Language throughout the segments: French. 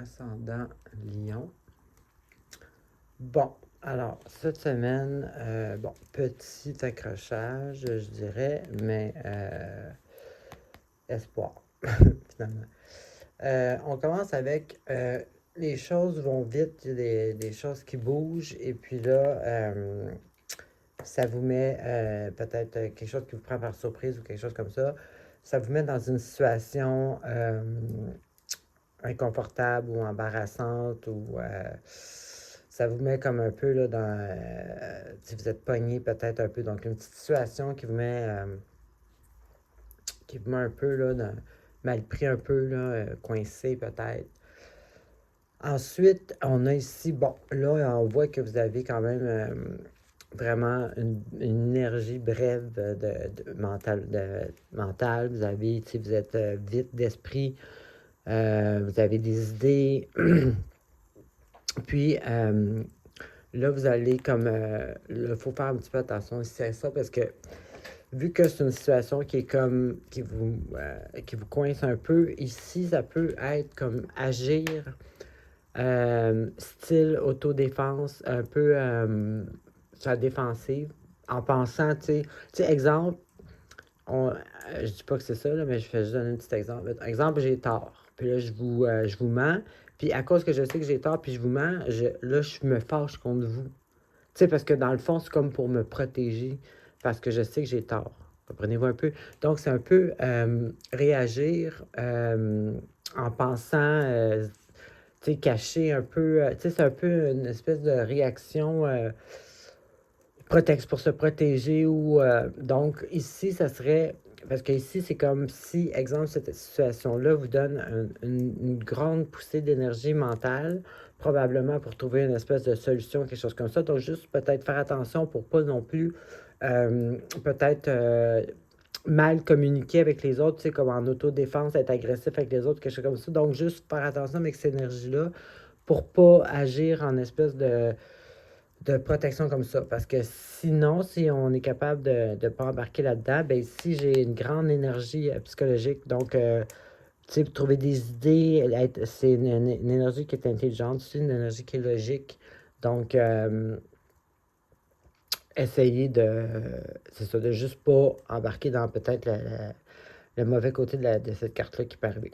ascendant Lion. Bon, alors, cette semaine, petit accrochage, je dirais, mais espoir, finalement. On commence avec les choses vont vite, il y a des choses qui bougent, et puis là, ça vous met peut-être quelque chose qui vous prend par surprise ou quelque chose comme ça. Ça vous met dans une situation inconfortable ou embarrassante ou ça vous met comme un peu là dans si vous êtes pogné peut-être un peu, donc une petite situation qui vous met un peu là mal pris un peu là, coincé peut-être. Ensuite, on a ici, bon, là, on voit que vous avez quand même vraiment une énergie brève mentale. Vous avez, tu sais, vous êtes vite d'esprit, vous avez des idées. Puis là, vous allez comme, il faut faire un petit peu attention ici à ça parce que vu que c'est une situation qui est comme, qui vous coince un peu, ici, ça peut être comme agir style autodéfense, un peu sur la défensive, en pensant, tu sais, exemple, je dis pas que c'est ça, là, mais je vais juste donner un petit exemple. Exemple, j'ai tort, puis là, je vous mens, puis à cause que je sais que j'ai tort, puis je vous mens, là, je me fâche contre vous. Tu sais, parce que dans le fond, c'est comme pour me protéger, parce que je sais que j'ai tort. Comprenez-vous un peu? Donc, c'est un peu réagir en pensant tu sais, cacher un peu, tu sais, c'est un peu une espèce de réaction pour se protéger ou donc ici, ça serait, parce que ici, c'est comme si, exemple, cette situation-là vous donne une grande poussée d'énergie mentale, probablement pour trouver une espèce de solution, quelque chose comme ça. Donc, juste peut-être faire attention pour pas non plus peut-être mal communiquer avec les autres, tu sais, comme en autodéfense, être agressif avec les autres, quelque chose comme ça. Donc, juste faire attention avec cette énergie-là pour pas agir en espèce de protection comme ça. Parce que sinon, si on est capable de ne pas embarquer là-dedans, ben ici, j'ai une grande énergie psychologique. Donc, tu sais, trouver des idées, c'est une énergie qui est intelligente, c'est une énergie qui est logique. Donc, essayer c'est ça, de juste pas embarquer dans peut-être le mauvais côté de cette carte-là qui peut arriver.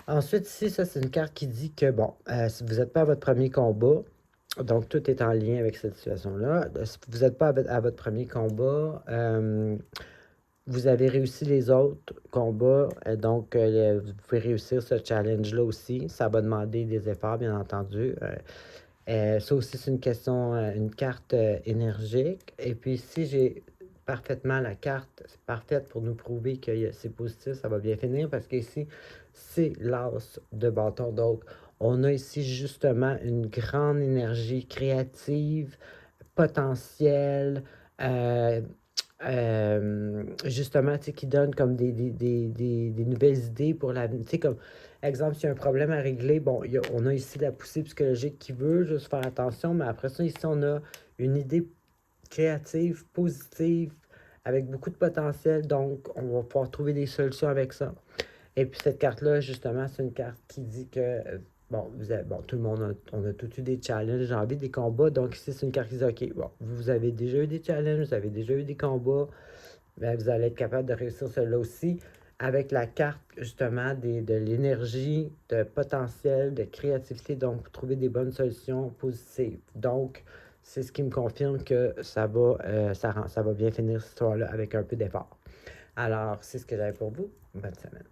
Ensuite, ici, ça, c'est une carte qui dit que, bon, si vous n'êtes pas à votre premier combat, donc tout est en lien avec cette situation-là. Si vous n'êtes pas à votre premier combat, vous avez réussi les autres combats, donc vous pouvez réussir ce challenge-là aussi. Ça va demander des efforts, bien entendu. Ça aussi, c'est une question, une carte énergique. Et puis ici, j'ai parfaitement la carte parfaite pour nous prouver que c'est positif, ça va bien finir, parce qu'ici, c'est l'as de bâton. Donc, on a ici justement une grande énergie créative, potentielle, euh, justement, tu sais, qui donne comme des nouvelles idées pour l'avenir. Tu sais, comme, exemple, s'il y a un problème à régler, bon, on a ici la poussée psychologique qui veut juste faire attention, mais après ça, ici, on a une idée créative, positive, avec beaucoup de potentiel, donc on va pouvoir trouver des solutions avec ça. Et puis cette carte-là, justement, c'est une carte qui dit que, bon, tout le monde, on a tous eu des challenges, j'ai envie des combats, donc ici, c'est une carte qui dit, OK, bon, vous avez déjà eu des challenges, vous avez déjà eu des combats, bien, vous allez être capable de réussir cela aussi avec la carte, justement, de l'énergie, de potentiel, de créativité, donc pour trouver des bonnes solutions positives. Donc, c'est ce qui me confirme que ça va bien finir cette histoire-là avec un peu d'effort. Alors, c'est ce que j'avais pour vous. Bonne semaine.